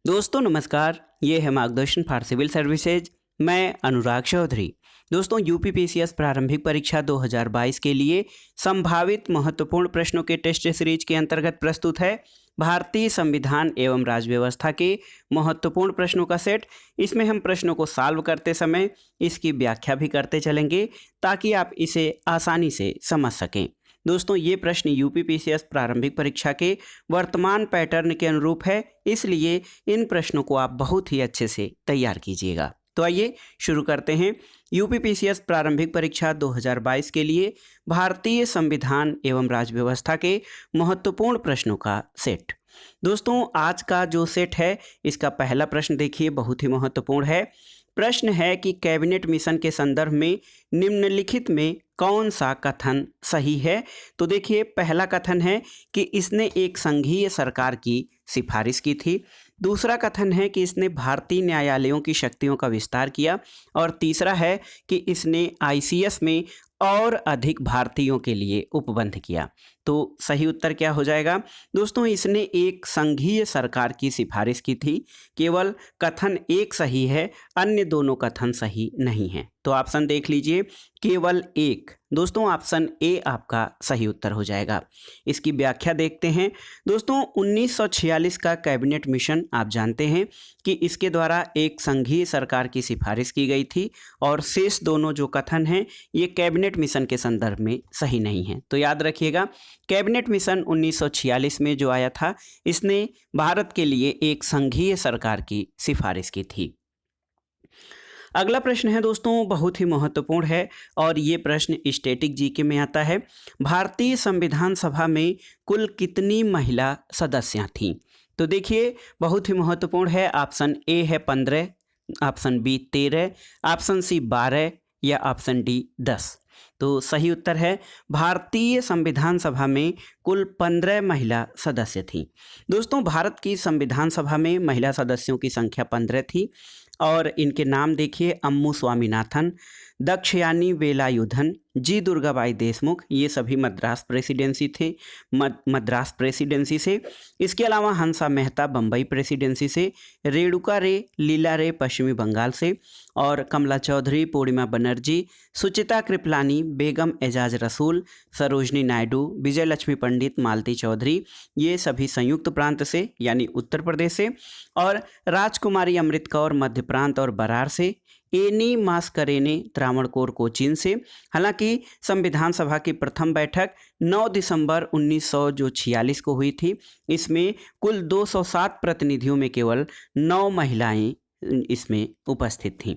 दोस्तों नमस्कार, ये है मार्गदर्शन फॉर सिविल सर्विसेज। मैं अनुराग चौधरी। दोस्तों यूपीपीसीएस प्रारंभिक परीक्षा 2022 के लिए संभावित महत्वपूर्ण प्रश्नों के टेस्ट सीरीज के अंतर्गत प्रस्तुत है भारतीय संविधान एवं राज्य व्यवस्था के महत्वपूर्ण प्रश्नों का सेट। इसमें हम प्रश्नों को सॉल्व करते समय इसकी व्याख्या भी करते चलेंगे ताकि आप इसे आसानी से समझ सकें। दोस्तों ये प्रश्न यूपीपीसीएस प्रारंभिक परीक्षा के वर्तमान पैटर्न के अनुरूप है, इसलिए इन प्रश्नों को आप बहुत ही अच्छे से तैयार कीजिएगा। तो आइए शुरू करते हैं यूपीपीसीएस प्रारंभिक परीक्षा 2022 के लिए भारतीय संविधान एवं राज्य व्यवस्था के महत्वपूर्ण प्रश्नों का सेट। दोस्तों आज का जो सेट है इसका पहला प्रश्न देखिए, बहुत ही महत्वपूर्ण है। प्रश्न है कि कैबिनेट मिशन के संदर्भ में निम्नलिखित में कौन सा कथन सही है। तो देखिए पहला कथन है कि इसने एक संघीय सरकार की सिफारिश की थी। दूसरा कथन है कि इसने भारतीय न्यायालयों की शक्तियों का विस्तार किया। और तीसरा है कि इसने आईसीएस में और अधिक भारतीयों के लिए उपबंध किया। तो सही उत्तर क्या हो जाएगा दोस्तों? इसने एक संघीय सरकार की सिफारिश की थी। केवल कथन एक सही है, अन्य दोनों कथन सही नहीं हैं। तो ऑप्शन देख लीजिए, केवल एक। दोस्तों ऑप्शन ए आपका सही उत्तर हो जाएगा। इसकी व्याख्या देखते हैं। दोस्तों 1946 का कैबिनेट मिशन आप जानते हैं कि इसके द्वारा एक संघीय सरकार की सिफारिश की गई थी और शेष दोनों जो कथन हैं ये कैबिनेट मिशन के संदर्भ में सही नहीं है। तो याद रखिएगा, कैबिनेट मिशन 1946 में जो आया था इसने भारत के लिए एक संघीय सरकार की सिफारिश की थी। अगला प्रश्न है दोस्तों, बहुत ही महत्वपूर्ण है और ये प्रश्न स्टैटिक जीके में आता है। भारतीय संविधान सभा में कुल कितनी महिला सदस्यां थीं? तो देखिए बहुत ही महत्वपूर्ण है। ऑप्शन ए है 15, ऑप्शन बी 13, ऑप्शन सी 12 या ऑप्शन डी 10। तो सही उत्तर है भारतीय संविधान सभा में कुल 15 महिला सदस्य थीं। दोस्तों भारत की संविधान सभा में महिला सदस्यों की संख्या 15 थी और इनके नाम देखिए, अम्मू स्वामीनाथन, दक्षयानी वेलायुधन, जी दुर्गाबाई देशमुख, ये सभी मद्रास प्रेसिडेंसी थे, मद्रास प्रेसिडेंसी से। इसके अलावा हंसा मेहता बम्बई प्रेसिडेंसी से, रेणुका रे लीला रे पश्चिमी बंगाल से, और कमला चौधरी, पूर्णिमा बनर्जी, सुचिता कृपलानी, बेगम एजाज रसूल, सरोजनी नायडू, विजय लक्ष्मी पंडित, मालती चौधरी, ये सभी संयुक्त प्रांत से यानी उत्तर प्रदेश से, और राजकुमारी अमृत कौर मध्य प्रांत और बरार से, एनी मास्करेने त्रावणकोर कोचीन से। हालांकि संविधान सभा की प्रथम बैठक 9 दिसंबर 1946 को हुई थी। इसमें कुल 207 प्रतिनिधियों में केवल 9 महिलाएं इसमें उपस्थित थीं।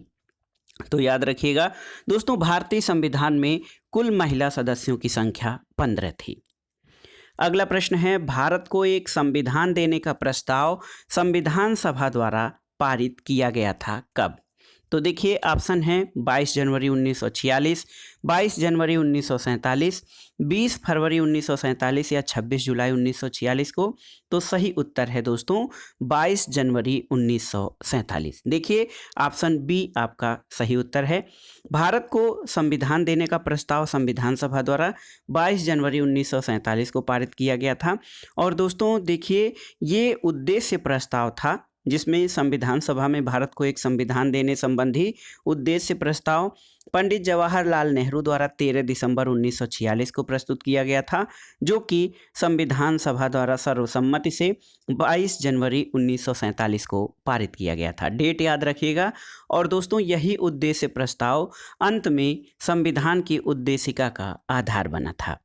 तो याद रखिएगा दोस्तों, भारतीय संविधान में कुल महिला सदस्यों की संख्या 15 थी। अगला प्रश्न है, भारत को एक संविधान देने का प्रस्ताव संविधान सभा द्वारा पारित किया गया था कब? तो देखिए ऑप्शन है 22 जनवरी 1946, 22 जनवरी 1947, 20 फरवरी 1947 या 26 जुलाई 1946 को। तो सही उत्तर है दोस्तों 22 जनवरी 1947। देखिए ऑप्शन बी आपका सही उत्तर है। भारत को संविधान देने का प्रस्ताव संविधान सभा द्वारा 22 जनवरी 1947 को पारित किया गया था। और दोस्तों देखिए ये उद्देश्य प्रस्ताव था जिसमें संविधान सभा में भारत को एक संविधान देने संबंधी उद्देश्य प्रस्ताव पंडित जवाहरलाल नेहरू द्वारा 13 दिसंबर 1946 को प्रस्तुत किया गया था, जो कि संविधान सभा द्वारा सर्वसम्मति से 22 जनवरी 1947 को पारित किया गया था। डेट याद रखिएगा। और दोस्तों यही उद्देश्य प्रस्ताव अंत में संविधान की उद्देशिका का आधार बना था।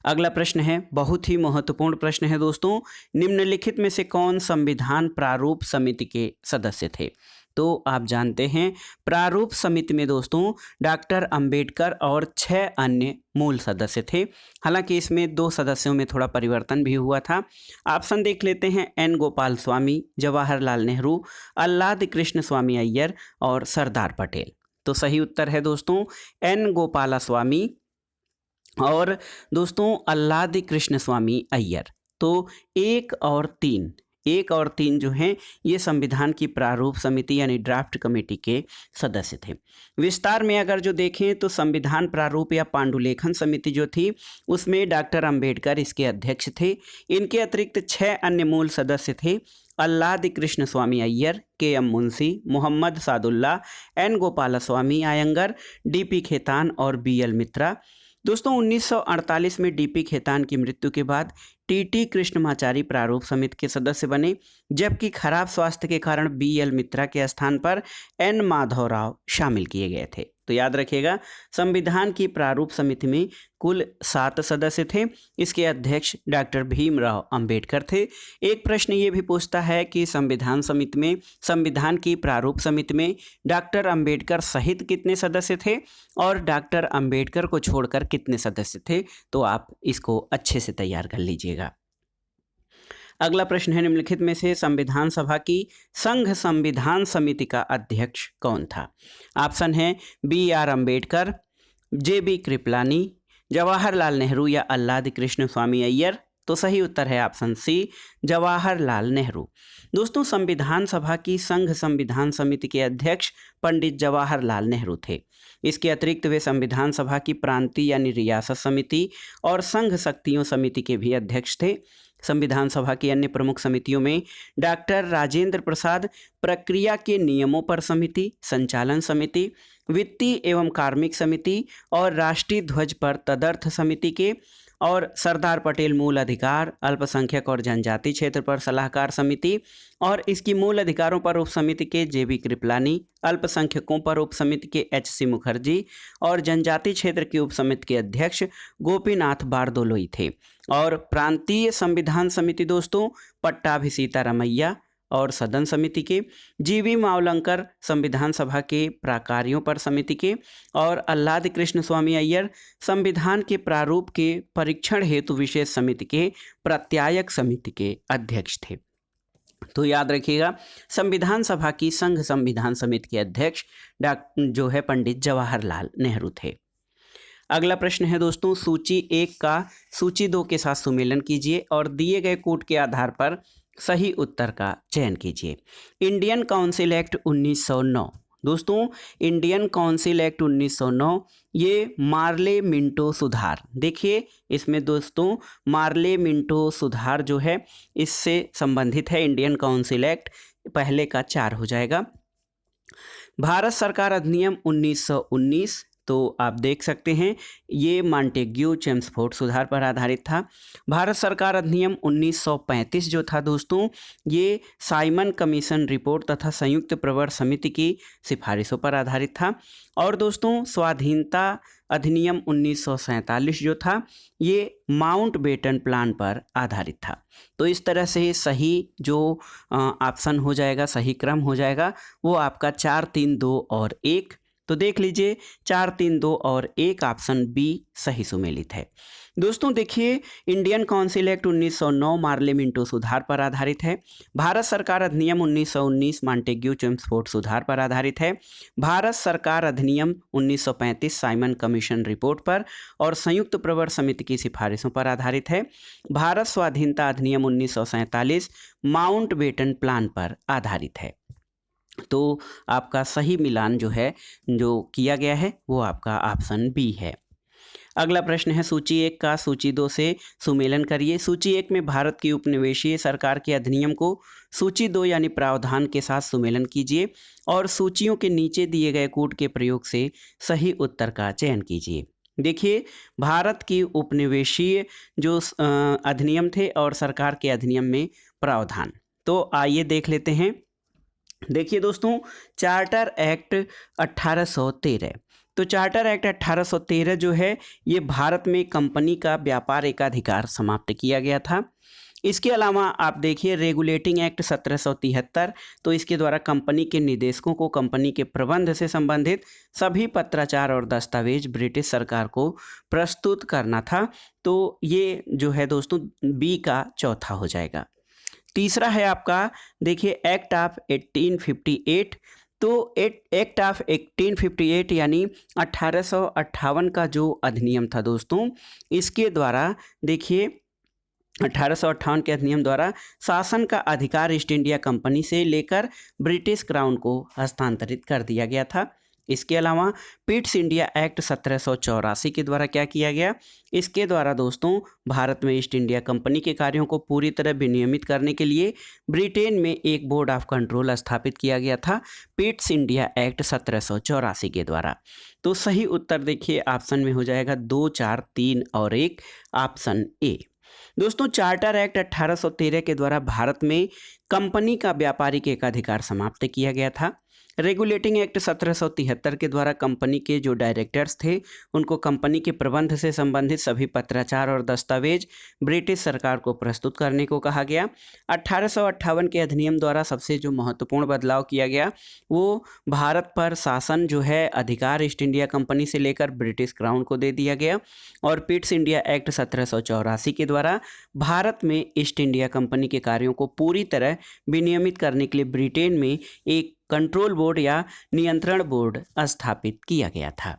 अगला प्रश्न है, बहुत ही महत्वपूर्ण प्रश्न है दोस्तों, निम्नलिखित में से कौन संविधान प्रारूप समिति के सदस्य थे? तो आप जानते हैं प्रारूप समिति में दोस्तों डॉक्टर अंबेडकर और 6 अन्य मूल सदस्य थे। हालांकि इसमें 2 सदस्यों में थोड़ा परिवर्तन भी हुआ था। ऑप्शन देख लेते हैं, एन गोपाल स्वामी, जवाहरलाल नेहरू, अल्लाद कृष्ण स्वामी अय्यर और सरदार पटेल। तो सही उत्तर है दोस्तों एन गोपाला स्वामी और दोस्तों अल्लाद कृष्ण स्वामी अय्यर। तो 1 और 3 1 और 3 जो हैं ये संविधान की प्रारूप समिति यानी ड्राफ्ट कमेटी के सदस्य थे। विस्तार में अगर जो देखें तो संविधान प्रारूप या पांडुलेखन समिति जो थी उसमें डॉक्टर अंबेडकर इसके अध्यक्ष थे। इनके अतिरिक्त 6 अन्य मूल सदस्य थे। Alladi Krishnaswami Ayyar, K M. Munshi, Mohammad Saadulla, N. Gopalaswami Ayyangar, D P. Khaitan और बी.एल. मित्रा। दोस्तों 1948 में डी.पी. खेतान की मृत्यु के बाद टी.टी. कृष्णमाचारी प्रारूप समिति के सदस्य बने, जबकि खराब स्वास्थ्य के कारण बी.एल. मित्रा के स्थान पर एन. माधवराव शामिल किए गए थे। तो याद रखिएगा, संविधान की प्रारूप समिति में कुल 7 सदस्य थे। इसके अध्यक्ष डॉक्टर भीमराव अंबेडकर थे। एक प्रश्न ये भी पूछता है कि संविधान की प्रारूप समिति में डॉक्टर अंबेडकर सहित कितने सदस्य थे और डॉक्टर अंबेडकर को छोड़कर कितने सदस्य थे। तो आप इसको अच्छे से तैयार कर लीजिएगा। अगला प्रश्न है, निम्नलिखित में से संविधान सभा की संघ संविधान समिति का अध्यक्ष कौन था। ऑप्शन है बी.आर. अंबेडकर, जे.बी. कृपलानी, जवाहरलाल नेहरू या अल्लादी कृष्ण स्वामी अय्यर। तो सही उत्तर है ऑप्शन सी, जवाहरलाल नेहरू। दोस्तों संविधान सभा की संघ संविधान समिति के अध्यक्ष पंडित जवाहरलाल नेहरू थे। इसके अतिरिक्त वे संविधान सभा की प्रांतीय यानी रियासत समिति और संघ शक्तियों समिति के भी अध्यक्ष थे। संविधान सभा की अन्य प्रमुख समितियों में डॉक्टर राजेंद्र प्रसाद प्रक्रिया के नियमों पर समिति, संचालन समिति, वित्तीय एवं कार्मिक समिति और राष्ट्रीय ध्वज पर तदर्थ समिति के, और सरदार पटेल मूल अधिकार, अल्पसंख्यक और जनजाति क्षेत्र पर सलाहकार समिति और इसकी मूल अधिकारों पर उप समिति के जे.बी. कृपलानी, अल्पसंख्यकों पर उप समिति के एच.सी. मुखर्जी और जनजाति क्षेत्र की उप समिति के अध्यक्ष गोपीनाथ बारदोलोई थे। और प्रांतीय संविधान समिति दोस्तों पट्टाभी सीतारामैया और सदन समिति के, जी.वी. मावलंकर संविधान सभा के प्राकार्यों पर समिति के, और अल्लादी कृष्ण स्वामी अय्यर संविधान के प्रारूप के परीक्षण हेतु विशेष समिति के प्रत्यायक समिति के अध्यक्ष थे। तो याद रखिएगा, संविधान सभा की संघ संविधान समिति के अध्यक्ष जो है पंडित जवाहरलाल नेहरू थे। अगला प्रश्न है दोस्तों, सूची 1 का सूची 2 के साथ सुमेलन कीजिए और दिए गए कोड के आधार पर सही उत्तर का चयन कीजिए। Indian council act 1909। दोस्तों इंडियन काउंसिल एक्ट 1909 ये मार्ले मिंटो सुधार, देखिए इसमें दोस्तों मार्ले मिंटो सुधार जो है इससे संबंधित है। इंडियन काउंसिल एक्ट पहले का 4 हो जाएगा। भारत सरकार अधिनियम 1919, तो आप देख सकते हैं ये मॉन्टेग्यू चेम्सफोर्ड सुधार पर आधारित था। भारत सरकार अधिनियम 1935 जो था दोस्तों ये साइमन कमीशन रिपोर्ट तथा संयुक्त प्रवर समिति की सिफारिशों पर आधारित था। और दोस्तों स्वाधीनता अधिनियम 1947 जो था ये माउंट बेटन प्लान पर आधारित था। तो इस तरह से सही जो ऑप्शन हो जाएगा, सही क्रम हो जाएगा वो आपका 4, 3, 2 और 1। तो देख लीजिए 4, 3, 2 और 1 ऑप्शन बी सही सुमेलित है। दोस्तों देखिए Indian council act 1909 Morley Minto सुधार पर आधारित है। भारत सरकार अधिनियम 1919 मॉन्टेग्यू चेम्सफोर्ड सुधार पर आधारित है। भारत सरकार अधिनियम 1935 साइमन कमीशन रिपोर्ट पर और संयुक्त प्रवर समिति की सिफारिशों पर आधारित है। भारत स्वाधीनता अधिनियम 1947 माउंट बेटन प्लान पर आधारित है। तो आपका सही मिलान जो है जो किया गया है वो आपका ऑप्शन बी है। अगला प्रश्न है सूची 1 का सूची 2 से सुमेलन करिए। सूची 1 में भारत की उपनिवेशीय सरकार के अधिनियम को सूची 2 यानी प्रावधान के साथ सुमेलन कीजिए और सूचियों के नीचे दिए गए कोड के प्रयोग से सही उत्तर का चयन कीजिए। देखिए भारत की उपनिवेशीय जो अधिनियम थे और सरकार के अधिनियम में प्रावधान, तो आइए देख लेते हैं। देखिए दोस्तों चार्टर एक्ट 1813, तो चार्टर एक्ट 1813 जो है ये भारत में कंपनी का व्यापार एकाधिकार समाप्त किया गया था। इसके अलावा आप देखिए रेगुलेटिंग एक्ट 1773, तो इसके द्वारा कंपनी के निदेशकों को कंपनी के प्रबंध से संबंधित सभी पत्राचार और दस्तावेज ब्रिटिश सरकार को प्रस्तुत करना था। तो ये जो है दोस्तों बी का चौथा हो जाएगा। तीसरा है आपका देखिए एक्ट ऑफ 1858, तो एक्ट ऑफ 1858 यानी 1858 का जो अधिनियम था दोस्तों इसके द्वारा देखिए 1858 के अधिनियम द्वारा शासन का अधिकार ईस्ट इंडिया कंपनी से लेकर ब्रिटिश क्राउन को हस्तांतरित कर दिया गया था। इसके अलावा पिट्स इंडिया एक्ट 1784 के द्वारा क्या किया गया, इसके द्वारा दोस्तों भारत में ईस्ट इंडिया कंपनी के कार्यों को पूरी तरह विनियमित करने के लिए ब्रिटेन में एक बोर्ड ऑफ कंट्रोल स्थापित किया गया था, पिट्स इंडिया एक्ट 1784 के द्वारा। तो सही उत्तर देखिए ऑप्शन में हो जाएगा 2, 4, 3 और 1, ऑप्शन ए। दोस्तों चार्टर एक्ट 1813 के द्वारा भारत में कंपनी का व्यापारिक एकाधिकार समाप्त किया गया था। रेगुलेटिंग एक्ट 1773 के द्वारा कंपनी के जो डायरेक्टर्स थे उनको कंपनी के प्रबंध से संबंधित सभी पत्राचार और दस्तावेज ब्रिटिश सरकार को प्रस्तुत करने को कहा गया। 1858 के अधिनियम द्वारा सबसे जो महत्वपूर्ण बदलाव किया गया वो भारत पर शासन जो है अधिकार ईस्ट इंडिया कंपनी से लेकर ब्रिटिश क्राउन को दे दिया गया। और पिट्स इंडिया एक्ट 1784 के द्वारा भारत में ईस्ट इंडिया कंपनी के कार्यों को पूरी तरह विनियमित करने के लिए ब्रिटेन में एक कंट्रोल बोर्ड या नियंत्रण बोर्ड स्थापित किया गया था।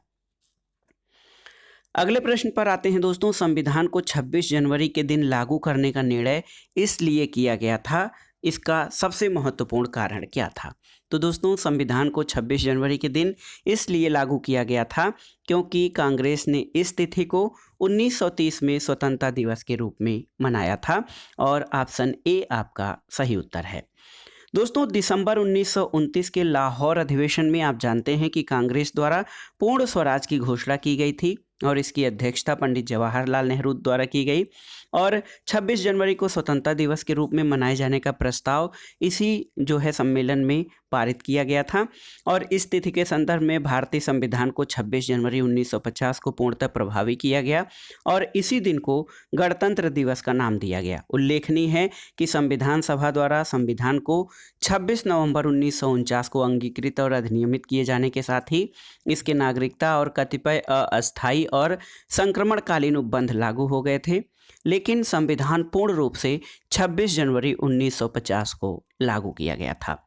अगले प्रश्न पर आते हैं दोस्तों। संविधान को 26 जनवरी के दिन लागू करने का निर्णय इसलिए किया गया था, इसका सबसे महत्वपूर्ण कारण क्या था? तो दोस्तों संविधान को 26 जनवरी के दिन इसलिए लागू किया गया था क्योंकि कांग्रेस ने इस तिथि को 1930 में स्वतंत्रता दिवस के रूप में मनाया था और ऑप्शन ए आपका सही उत्तर है। दोस्तों दिसंबर 1929 के लाहौर अधिवेशन में आप जानते हैं कि कांग्रेस द्वारा पूर्ण स्वराज की घोषणा की गई थी और इसकी अध्यक्षता पंडित जवाहरलाल नेहरू द्वारा की गई और 26 जनवरी को स्वतंत्रता दिवस के रूप में मनाए जाने का प्रस्ताव इसी जो है सम्मेलन में पारित किया गया था। और इस तिथि के संदर्भ में भारतीय संविधान को 26 जनवरी 1950 को पूर्णतः प्रभावी किया गया और इसी दिन को गणतंत्र दिवस का नाम दिया गया। उल्लेखनीय है कि संविधान सभा द्वारा संविधान को 26 नवंबर 1949 को अंगीकृत और अधिनियमित किए जाने के साथ ही इसके नागरिकता और कतिपय अस्थायी और संक्रमणकालीन उपबंध लागू हो गए थे, लेकिन संविधान पूर्ण रूप से 26 जनवरी 1950 को लागू किया गया था।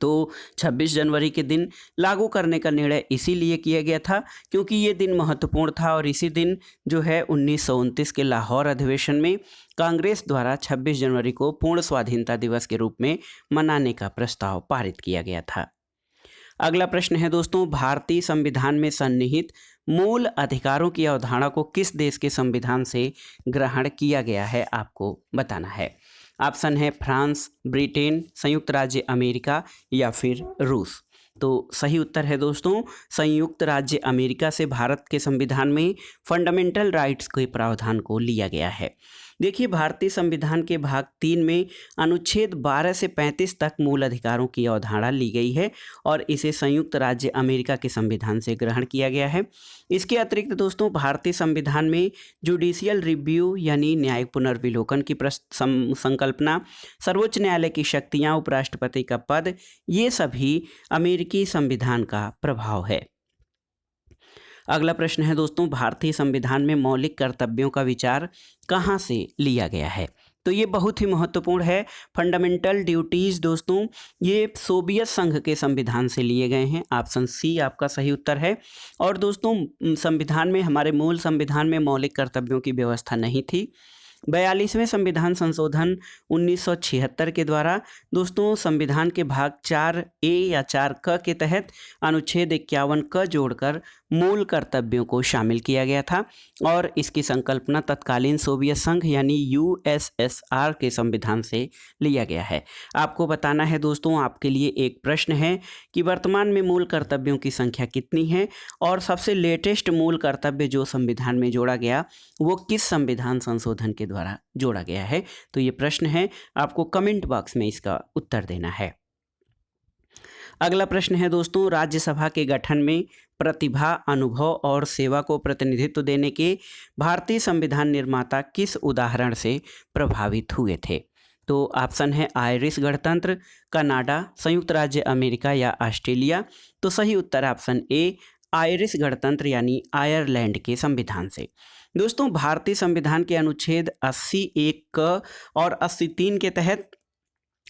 तो 26 जनवरी के दिन लागू करने का निर्णय इसीलिए किया गया था क्योंकि ये दिन महत्वपूर्ण था और इसी दिन जो है 1929 के लाहौर अधिवेशन में कांग्रेस द्वारा 26 जनवरी को पूर्ण स्वाधीनता दिवस के रूप में मनाने का प्रस्ताव पारित किया गया था। अगला प्रश्न है दोस्तों, भारतीय संविधान में सन्निहित मूल अधिकारों की अवधारणा को किस देश के संविधान से ग्रहण किया गया है, आपको बताना है। ऑप्शन है फ्रांस, ब्रिटेन, संयुक्त राज्य अमेरिका या फिर रूस। तो सही उत्तर है दोस्तों संयुक्त राज्य अमेरिका से भारत के संविधान में फंडामेंटल राइट्स के प्रावधान को लिया गया है। देखिए भारतीय संविधान के भाग 3 में अनुच्छेद 12 से 35 तक मूल अधिकारों की अवधारणा ली गई है और इसे संयुक्त राज्य अमेरिका के संविधान से ग्रहण किया गया है। इसके अतिरिक्त दोस्तों भारतीय संविधान में जुडिशियल रिव्यू यानी न्यायिक पुनर्विलोकन की संकल्पना, सर्वोच्च न्यायालय की शक्तियाँ, उपराष्ट्रपति का पद, ये सभी अमेरिकी संविधान का प्रभाव है। अगला प्रश्न है दोस्तों, भारतीय संविधान में मौलिक कर्तव्यों का विचार कहाँ से लिया गया है? तो ये बहुत ही महत्वपूर्ण है। फंडामेंटल ड्यूटीज़ दोस्तों ये सोवियत संघ के संविधान से लिए गए हैं। ऑप्शन सी आपका सही उत्तर है। और दोस्तों संविधान में, हमारे मूल संविधान में मौलिक कर्तव्यों की व्यवस्था नहीं थी। 42वें संविधान संशोधन 1976 के द्वारा दोस्तों संविधान के भाग 4A या 4क के तहत अनुच्छेद 51 क जोड़कर मूल कर्तव्यों को शामिल किया गया था और इसकी संकल्पना तत्कालीन सोवियत संघ यानी USSR के संविधान से लिया गया है। आपको बताना है दोस्तों, आपके लिए एक प्रश्न है कि वर्तमान में मूल कर्तव्यों की संख्या कितनी है और सबसे लेटेस्ट मूल कर्तव्य जो संविधान में जोड़ा गया वो किस संविधान संशोधन के द्वारा जोड़ा गया है। तो ये प्रश्न है, आपको कमेंट बॉक्स में इसका उत्तर देना है। अगला प्रश्न है दोस्तों, राज्यसभा के गठन में प्रतिभा, अनुभव और सेवा को प्रतिनिधित्व देने के भारतीय संविधान निर्माता किस उदाहरण से प्रभावित हुए थे? तो ऑप्शन है आयरिश गणतंत्र, कनाडा, संयुक्त राज्य अमेरिका या ऑस्ट्रेलिया। तो सही उत्तर ऑप्शन ए आयरिश गणतंत्र यानी आयरलैंड के संविधान से। दोस्तों भारतीय संविधान के अनुच्छेद 80(1) क और 83 के तहत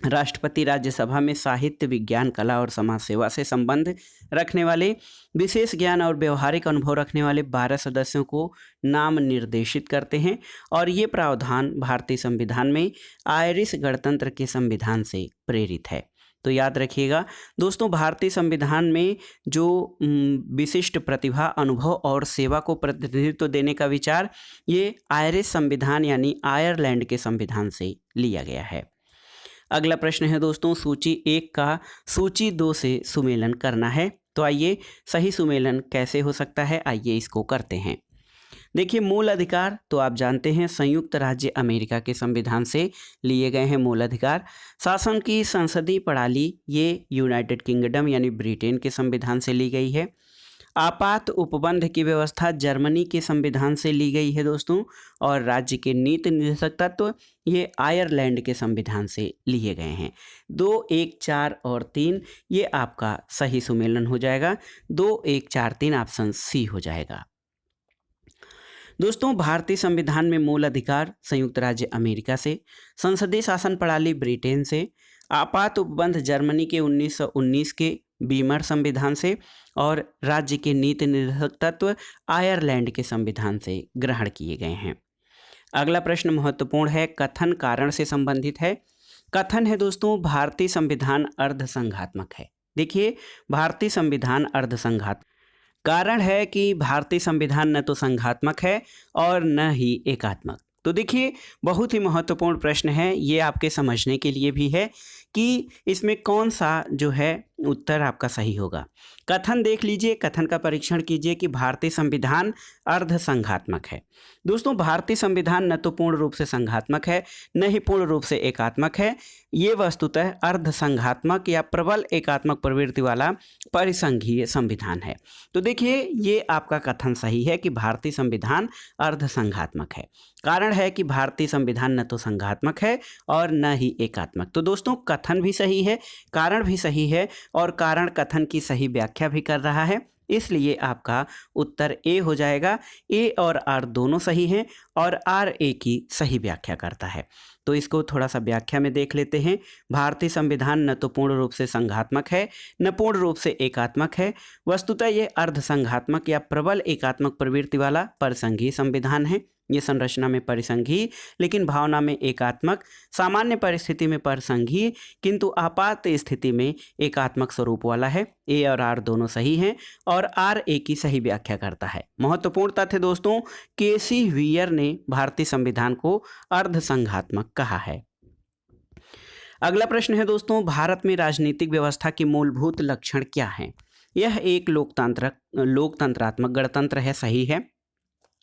राष्ट्रपति राज्यसभा में साहित्य, विज्ञान, कला और समाज सेवा से संबंध रखने वाले, विशेष ज्ञान और व्यवहारिक अनुभव रखने वाले 12 सदस्यों को नाम निर्देशित करते हैं और ये प्रावधान भारतीय संविधान में आयरिश गणतंत्र के संविधान से प्रेरित है। तो याद रखिएगा दोस्तों, भारतीय संविधान में जो विशिष्ट प्रतिभा, अनुभव और सेवा को प्रतिनिधित्व देने का विचार ये आयरिश संविधान यानी आयरलैंड के संविधान से लिया गया है। अगला प्रश्न है दोस्तों, सूची 1 का सूची 2 से सुमेलन करना है। तो आइए, सही सुमेलन कैसे हो सकता है, आइए इसको करते हैं। देखिए, मूल अधिकार तो आप जानते हैं संयुक्त राज्य अमेरिका के संविधान से लिए गए हैं मूल अधिकार। शासन की संसदीय प्रणाली ये यूनाइटेड किंगडम यानी ब्रिटेन के संविधान से ली गई है। आपात उपबंध की व्यवस्था जर्मनी के संविधान से ली गई है दोस्तों, और राज्य के नीति निर्देशक तत्व ये आयरलैंड के संविधान से लिए गए हैं। 2, 1, 4 और 3 ये आपका सही सुमेलन हो जाएगा। 2, 1, 4, 3 ऑप्शन सी हो जाएगा। दोस्तों, भारतीय संविधान में मूल अधिकार संयुक्त राज्य अमेरिका से, संसदीय शासन प्रणाली ब्रिटेन से, आपात उपबंध जर्मनी के 1919 के बीमर संविधान से और राज्य के नीति निर्देशक तत्व आयरलैंड के संविधान से ग्रहण किए गए हैं। अगला प्रश्न महत्वपूर्ण है, कथन कारण से संबंधित है। कथन है दोस्तों, भारतीय संविधान अर्धसंघात्मक है। देखिए, भारतीय संविधान अर्धसंघात्मक, कारण है कि भारतीय संविधान न तो संघात्मक है और न ही एकात्मक। तो देखिए, बहुत ही महत्वपूर्ण प्रश्न है, ये आपके समझने के लिए भी है कि इसमें कौन सा जो है उत्तर आपका सही होगा। कथन देख लीजिए, कथन का परीक्षण कीजिए कि भारतीय संविधान अर्धसंघात्मक है। दोस्तों, भारतीय संविधान न तो पूर्ण रूप से संघात्मक है न ही पूर्ण रूप से एकात्मक है, ये वस्तुतः अर्धसंघात्मक या प्रबल एकात्मक प्रवृत्ति वाला परिसंघीय संविधान है। तो देखिए, ये आपका कथन सही है कि भारतीय संविधान अर्धसंघात्मक है। कारण है कि भारतीय संविधान न तो संघात्मक है और न ही एकात्मक। तो दोस्तों, कथन भी सही है, कारण भी सही है और कारण कथन की सही व्याख्या भी कर रहा है, इसलिए आपका उत्तर ए हो जाएगा। ए और आर दोनों सही हैं और आर ए की सही व्याख्या करता है। तो इसको थोड़ा सा व्याख्या में देख लेते हैं। भारतीय संविधान न तो पूर्ण रूप से संघात्मक है न पूर्ण रूप से एकात्मक है, वस्तुतः ये अर्धसंघात्मक या प्रबल एकात्मक प्रवृत्ति वाला परिसंघीय संविधान है। ये संरचना में परिसंघीय लेकिन भावना में एकात्मक, सामान्य परिस्थिति में परिसंघीय किंतु आपात स्थिति में एकात्मक स्वरूप वाला है। ए और आर दोनों सही हैं और आर ए की सही व्याख्या करता है। महत्वपूर्ण तथ्य दोस्तों, केसी वियर ने भारतीय संविधान को अर्धसंघात्मक कहा है। अगला प्रश्न है दोस्तों, भारत में राजनीतिक व्यवस्था के मूलभूत लक्षण क्या हैं? यह एक लोकतंत्रात्मक गणतंत्र है, सही है।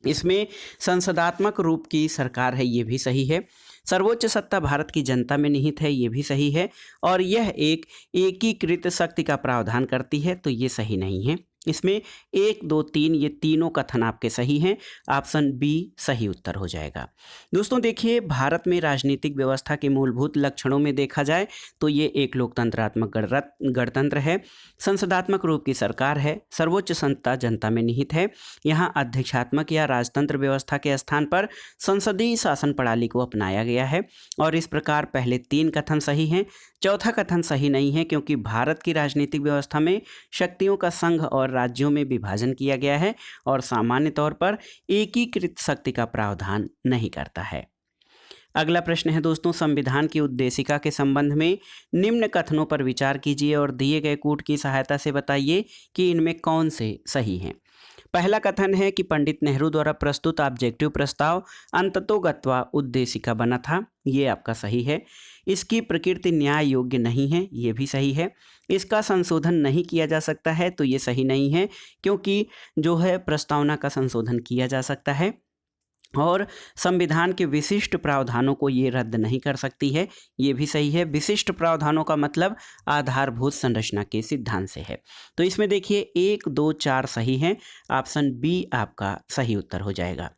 इसमें संसदात्मक रूप की सरकार है, ये भी सही है। सर्वोच्च सत्ता भारत की जनता में निहित है, ये भी सही है। और यह एक एकीकृत शक्ति का प्रावधान करती है, तो ये सही नहीं है। इसमें 1, 2, 3 ये तीनों कथन आपके सही हैं। ऑप्शन बी सही उत्तर हो जाएगा। दोस्तों देखिए, भारत में राजनीतिक व्यवस्था के मूलभूत लक्षणों में देखा जाए तो ये एक लोकतंत्रात्मक गणतंत्र है, संसदात्मक रूप की सरकार है, सर्वोच्च सत्ता जनता में निहित है। यहाँ अध्यक्षात्मक या राजतंत्र व्यवस्था के स्थान पर संसदीय शासन प्रणाली को अपनाया गया है और इस प्रकार पहले 3 कथन सही हैं। चौथा कथन सही नहीं है क्योंकि भारत की राजनीतिक व्यवस्था में शक्तियों का संघ और राज्यों में विभाजन किया गया है और सामान्य तौर पर एकीकृत शक्ति का प्रावधान नहीं करता है। अगला प्रश्न है दोस्तों, संविधान की उद्देशिका के संबंध में निम्न कथनों पर विचार कीजिए और दिए गए कूट की सहायता से बताइए कि इनमें कौन से सही हैं। पहला कथन है कि पंडित नेहरू द्वारा प्रस्तुत ऑब्जेक्टिव प्रस्ताव अंततोगत्वा उद्देशिका बना था, ये आपका सही है। इसकी प्रकृति न्याय योग्य नहीं है, ये भी सही है। इसका संशोधन नहीं किया जा सकता है, तो ये सही नहीं है क्योंकि जो है प्रस्तावना का संशोधन किया जा सकता है और संविधान के विशिष्ट प्रावधानों को ये रद्द नहीं कर सकती है, ये भी सही है। विशिष्ट प्रावधानों का मतलब आधारभूत संरचना के सिद्धांत से है। तो इसमें देखिए 1, 2, 4 सही हैं, ऑप्शन बी आपका सही उत्तर हो जाएगा।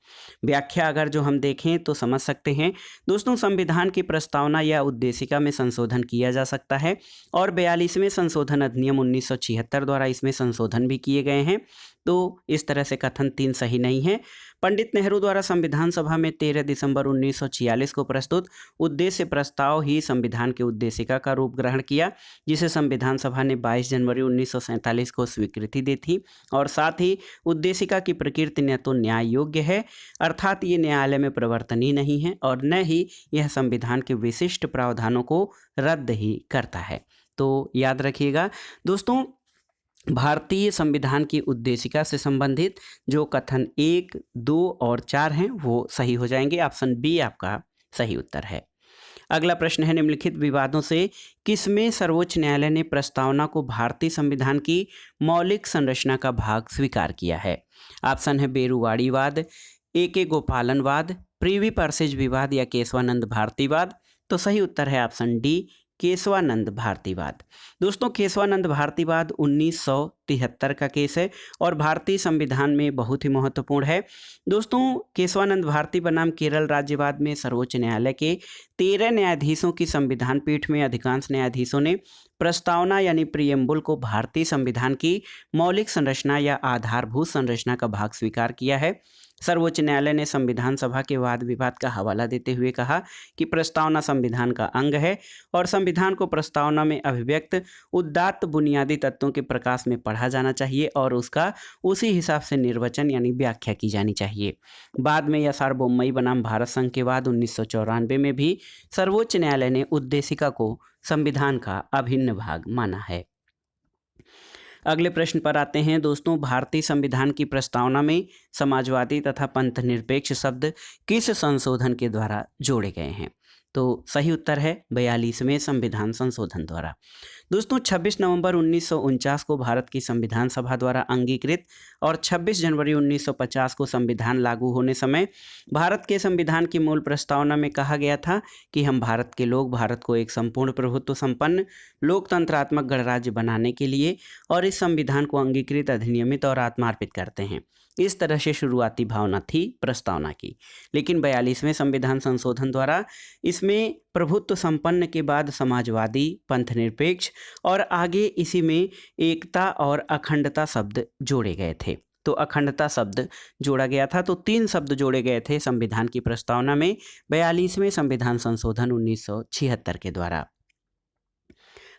व्याख्या अगर जो हम देखें तो समझ सकते हैं दोस्तों, संविधान की प्रस्तावना या उद्देशिका में संशोधन किया जा सकता है और 42वें संशोधन अधिनियम 1976 द्वारा इसमें संशोधन भी किए गए हैं। तो इस तरह से कथन 3 सही नहीं है। पंडित नेहरू द्वारा संविधान सभा में 13 दिसंबर 1946 को प्रस्तुत उद्देश्य प्रस्ताव ही संविधान की उद्देशिका का रूप ग्रहण किया, जिसे संविधान सभा ने 22 जनवरी 1947 को स्वीकृति दी थी। और साथ ही उद्देशिका की प्रकृति न तो न्याय योग्य है, अर्थात ये न्यायालय में प्रवर्तनीय नहीं है, और न ही यह संविधान के विशिष्ट प्रावधानों को रद्द ही करता है। तो याद रखिएगा दोस्तों, भारतीय संविधान की उद्देशिका से संबंधित जो कथन 1, 2 और 4 हैं वो सही हो जाएंगे। ऑप्शन बी आपका सही उत्तर है। अगला प्रश्न है, निम्नलिखित विवादों से किसमें सर्वोच्च न्यायालय ने प्रस्तावना को भारतीय संविधान की मौलिक संरचना का भाग स्वीकार किया है? ऑप्शन है बेरुवाड़ीवाद, ए.के. गोपालनवाद, प्रिवी परसेज विवाद या केशवानंद भारतीवाद। तो सही उत्तर है ऑप्शन डी, केशवानंद भारतीवाद। दोस्तों, केशवानंद भारतीवाद 1973 का केस है और भारतीय संविधान में बहुत ही महत्वपूर्ण है। दोस्तों, केशवानंद भारती बनाम केरल राज्यवाद में सर्वोच्च न्यायालय के 13 न्यायाधीशों की संविधान पीठ में अधिकांश न्यायाधीशों ने प्रस्तावना यानी प्रियम्बुल को भारतीय संविधान की मौलिक संरचना या आधारभूत संरचना का भाग स्वीकार किया है। सर्वोच्च न्यायालय ने संविधान सभा के वाद विवाद का हवाला देते हुए कहा कि प्रस्तावना संविधान का अंग है और संविधान को प्रस्तावना में अभिव्यक्त उदात्त बुनियादी तत्वों के प्रकाश में पढ़ा जाना चाहिए और उसका उसी हिसाब से निर्वचन यानी व्याख्या की जानी चाहिए। बाद में यह सार्वभौमई बनाम भारत संघ के बाद 1994 में भी सर्वोच्च न्यायालय ने उद्देशिका को संविधान का अभिन्न भाग माना है। अगले प्रश्न पर आते हैं दोस्तों, भारतीय संविधान की प्रस्तावना में समाजवादी तथा पंथ निरपेक्ष शब्द किस संशोधन के द्वारा जोड़े गए हैं? तो सही उत्तर है 42वें संविधान संशोधन द्वारा। दोस्तों, 26 नवंबर 1949 को भारत की संविधान सभा द्वारा अंगीकृत और 26 जनवरी 1950 को संविधान लागू होने समय भारत के संविधान की मूल प्रस्तावना में कहा गया था कि हम भारत के लोग भारत को एक संपूर्ण प्रभुत्व संपन्न लोकतंत्रात्मक गणराज्य बनाने के लिए और इस संविधान को अंगीकृत, अधिनियमित और आत्मार्पित करते हैं। इस तरह से शुरुआती भावना थी प्रस्तावना की, लेकिन 42वें संविधान संशोधन द्वारा इसमें प्रभुत्व संपन्न के बाद समाजवादी, पंथ निरपेक्ष और आगे इसी में एकता और अखंडता शब्द जोड़े गए थे। तो अखंडता शब्द जोड़ा गया था, तो 3 शब्द जोड़े गए थे संविधान की प्रस्तावना में 42वें संविधान संशोधन 1976 के द्वारा।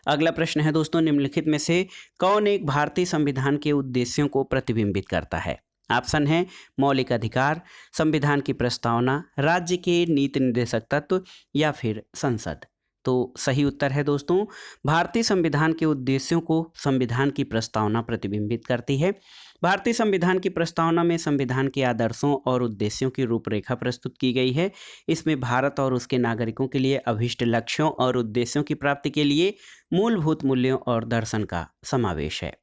अगला प्रश्न है दोस्तों, निम्नलिखित में से कौन एक भारतीय संविधान के उद्देश्यों को प्रतिबिंबित करता है? ऑप्शन है मौलिक अधिकार, संविधान की प्रस्तावना, राज्य के नीति निर्देशक तत्व या फिर संसद। तो सही उत्तर है दोस्तों, भारतीय संविधान के उद्देश्यों को संविधान की प्रस्तावना प्रतिबिंबित करती है। भारतीय संविधान की प्रस्तावना में संविधान के आदर्शों और उद्देश्यों की रूपरेखा प्रस्तुत की गई है। इसमें भारत और उसके नागरिकों के लिए अभिष्ट लक्ष्यों और उद्देश्यों की प्राप्ति के लिए मूलभूत मूल्यों और दर्शन का समावेश है।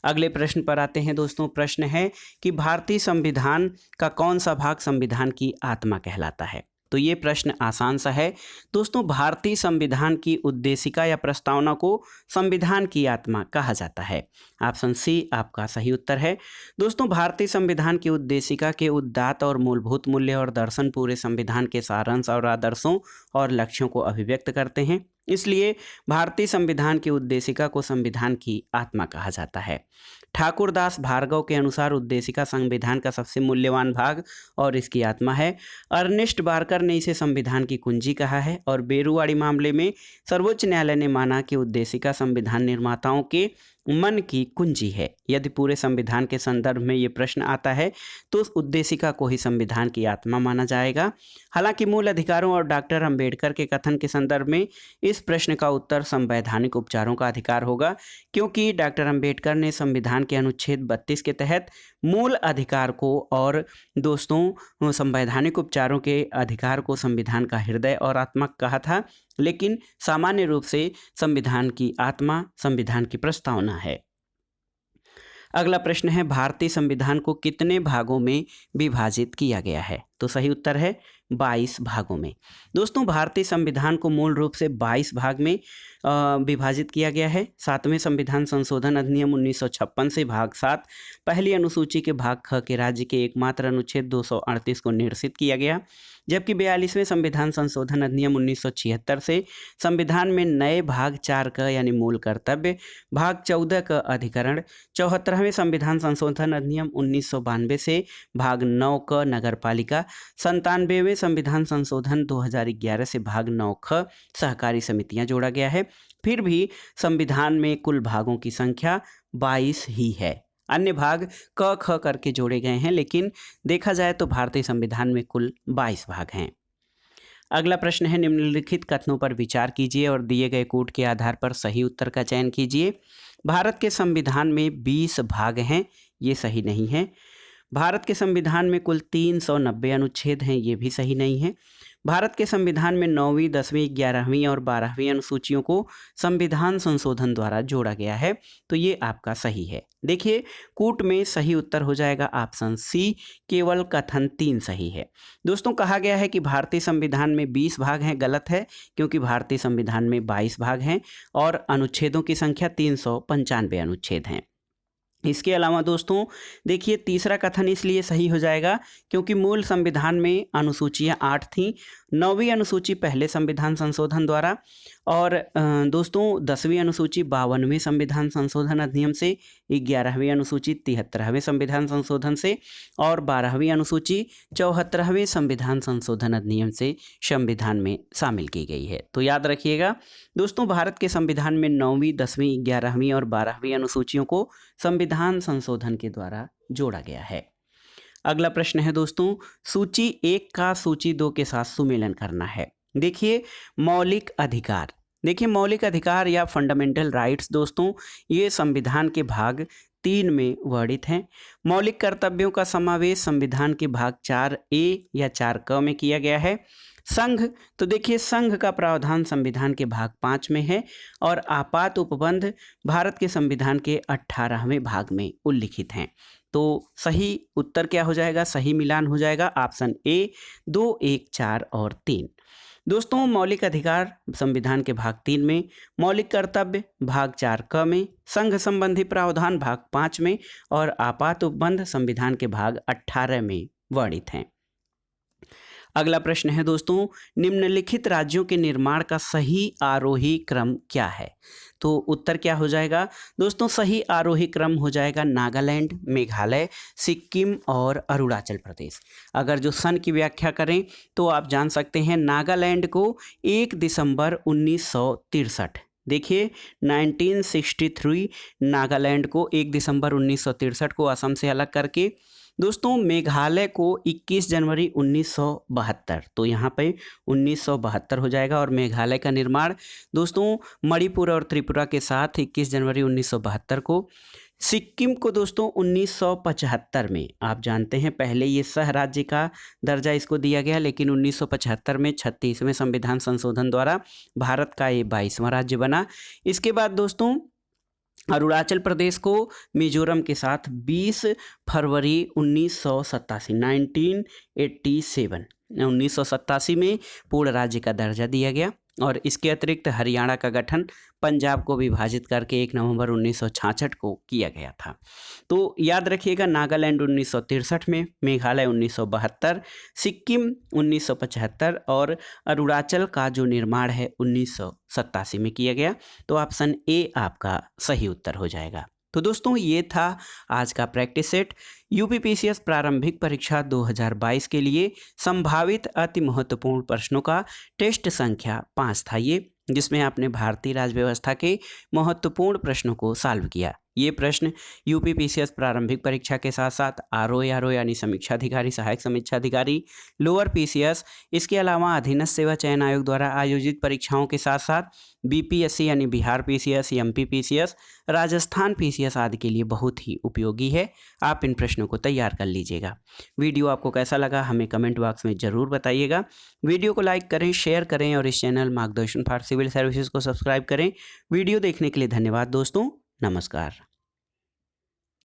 अगले प्रश्न पर आते हैं दोस्तों। प्रश्न है कि भारतीय संविधान का कौन सा भाग संविधान की आत्मा कहलाता है? तो ये प्रश्न आसान सा है दोस्तों। भारतीय संविधान की उद्देशिका या प्रस्तावना को संविधान की आत्मा कहा जाता है। ऑप्शन सी आपका सही उत्तर है। दोस्तों, भारतीय संविधान की उद्देशिका के उदात्त और मूलभूत मूल्य और दर्शन पूरे संविधान के सारांश और आदर्शों और लक्ष्यों को अभिव्यक्त करते हैं, इसलिए भारतीय संविधान की उद्देशिका को संविधान की आत्मा कहा जाता है। ठाकुरदास भार्गव के अनुसार उद्देशिका संविधान का सबसे मूल्यवान भाग और इसकी आत्मा है। अर्नेस्ट बार्कर ने इसे संविधान की कुंजी कहा है और बेरुवाड़ी मामले में सर्वोच्च न्यायालय ने माना कि उद्देशिका संविधान निर्माताओं के मन की कुंजी है। यदि पूरे संविधान के संदर्भ में ये प्रश्न आता है तो उस उद्देशिका को ही संविधान की आत्मा माना जाएगा। हालांकि मूल अधिकारों और डॉक्टर अंबेडकर के कथन के संदर्भ में इस प्रश्न का उत्तर संवैधानिक उपचारों का अधिकार होगा, क्योंकि डॉक्टर अंबेडकर ने संविधान के अनुच्छेद 32 के तहत मूल अधिकार को और दोस्तों संवैधानिक उपचारों के अधिकार को संविधान का हृदय और आत्मा कहा था, लेकिन सामान्य रूप से संविधान की आत्मा संविधान की प्रस्तावना है। अगला प्रश्न है, भारतीय संविधान को कितने भागों में विभाजित किया गया है? तो सही उत्तर है 22 भागों में। दोस्तों भारतीय संविधान को मूल रूप से 22 भाग में विभाजित किया गया है। 7वें संविधान संशोधन अधिनियम 1956 से भाग 7 पहली अनुसूची के भाग ख के राज्य के एकमात्र अनुच्छेद 238 को निरसित किया गया, जबकि 42वें संविधान संशोधन अधिनियम 1976 से संविधान में नए भाग 4 क यानी मूल कर्तव्य, भाग 14 क अधिकरण, 74वें संविधान संशोधन अधिनियम 1992 से भाग 9 क नगरपालिका, 97वें संविधान संशोधन 2011 से भाग 9 ख सहकारी समितियां जोड़ा गया है। फिर भी संविधान में कुल भागों की संख्या 22 ही है। अन्य भाग क ख करके जोड़े गए हैं, लेकिन देखा जाए तो भारतीय संविधान में कुल 22 भाग हैं। अगला प्रश्न है, निम्नलिखित कथनों पर विचार कीजिए और दिए गए कूट के आधार पर सही उत्तर का चयन कीजिए। भारत के संविधान में 20 भाग हैं, ये सही नहीं है। भारत के संविधान में कुल 390 अनुच्छेद हैं, ये भी सही नहीं है। भारत के संविधान में 9वीं, 10वीं, 11वीं और 12वीं अनुसूचियों को संविधान संशोधन द्वारा जोड़ा गया है, तो ये आपका सही है। देखिए कूट में सही उत्तर हो जाएगा ऑप्शन सी, केवल कथन 3 सही है। दोस्तों कहा गया है कि भारतीय संविधान में 20 भाग हैं, गलत है, क्योंकि भारतीय संविधान में 22 भाग हैं और अनुच्छेदों की संख्या 395 अनुच्छेद हैं। इसके अलावा दोस्तों देखिए तीसरा कथन इसलिए सही हो जाएगा क्योंकि मूल संविधान में अनुसूचियां 8 थीं। 9वीं अनुसूची पहले संविधान संशोधन द्वारा और दोस्तों 10वीं अनुसूची 52वें संविधान संशोधन अधिनियम से, 11वीं अनुसूची 73वें संविधान संशोधन से और 12वीं अनुसूची 74वें संविधान संशोधन अधिनियम से संविधान में शामिल की गई है। तो याद रखिएगा दोस्तों, भारत के संविधान में 9वीं, 10वीं, 11वीं और 12वीं अनुसूचियों को संविधान संशोधन के द्वारा जोड़ा गया है। अगला प्रश्न है दोस्तों, सूची 1 का सूची 2 के साथ सुमेलन करना है। देखिए मौलिक अधिकार, देखिए मौलिक अधिकार या फंडामेंटल राइट्स दोस्तों ये संविधान के भाग 3 में वर्णित हैं। मौलिक कर्तव्यों का समावेश संविधान के भाग 4A या 4क में किया गया है। संघ, तो देखिए संघ का प्रावधान संविधान के भाग 5 में है और आपात उपबंध भारत के संविधान के 18वें भाग में उल्लिखित हैं। तो सही उत्तर क्या हो जाएगा, सही मिलान हो जाएगा ऑप्शन ए 2, 1, 4 और 3। दोस्तों मौलिक अधिकार संविधान के भाग 3 में, मौलिक कर्तव्य भाग 4क में, संघ संबंधी प्रावधान भाग 5 में और आपात उपबंध संविधान के भाग 18 में वर्णित हैं। अगला प्रश्न है दोस्तों, निम्नलिखित राज्यों के निर्माण का सही आरोही क्रम क्या है? तो उत्तर क्या हो जाएगा दोस्तों, सही आरोही क्रम हो जाएगा नागालैंड, मेघालय, सिक्किम और अरुणाचल प्रदेश। अगर जो सन की व्याख्या करें तो आप जान सकते हैं नागालैंड को 1 दिसंबर 1963, देखिए 1963 नागालैंड को 1 दिसंबर 1963 को असम से अलग करके, दोस्तों मेघालय को 21 जनवरी 1972, तो यहाँ पे 1972 हो जाएगा और मेघालय का निर्माण दोस्तों मणिपुर और त्रिपुरा के साथ 21 जनवरी 1972 को। सिक्किम को दोस्तों 1975 में, आप जानते हैं पहले ये सह राज्य का दर्जा इसको दिया गया, लेकिन 1975 में 36वें संविधान संशोधन द्वारा भारत का ये 22वां राज्य बना। इसके बाद दोस्तों अरुणाचल प्रदेश को मिजोरम के साथ 20 फरवरी 1987 में पूर्ण राज्य का दर्जा दिया गया और इसके अतिरिक्त हरियाणा का गठन पंजाब को विभाजित करके 1 नवंबर 1966 को किया गया था। तो याद रखिएगा नागालैंड 1963 में, मेघालय 1972, सिक्किम 1975 और अरुणाचल का जो निर्माण है 1987 में किया गया। तो ऑप्शन ए आपका सही उत्तर हो जाएगा। तो दोस्तों ये था आज का प्रैक्टिस सेट। यूपीपीसीएस प्रारंभिक परीक्षा 2022 के लिए संभावित अति महत्वपूर्ण प्रश्नों का टेस्ट संख्या 5 था ये, जिसमें आपने भारतीय राज्य व्यवस्था के महत्वपूर्ण प्रश्नों को सॉल्व किया। ये प्रश्न यूपीपीसीएस प्रारंभिक परीक्षा के साथ साथ आरओ यानी समीक्षा अधिकारी, सहायक समीक्षा अधिकारी, लोअर पीसीएस, इसके अलावा अधीनस्थ सेवा चयन आयोग द्वारा आयोजित परीक्षाओं के साथ साथ बीपीएससी यानी Bihar PCS, MP PCS, Rajasthan PCS आदि के लिए बहुत ही उपयोगी है। आप इन प्रश्नों को तैयार कर लीजिएगा। वीडियो आपको कैसा लगा हमें कमेंट बॉक्स में ज़रूर बताइएगा। वीडियो को लाइक करें, शेयर करें और इस चैनल मार्गदर्शन फॉर सिविल सर्विसेज को सब्सक्राइब करें। वीडियो देखने के लिए धन्यवाद दोस्तों, नमस्कार।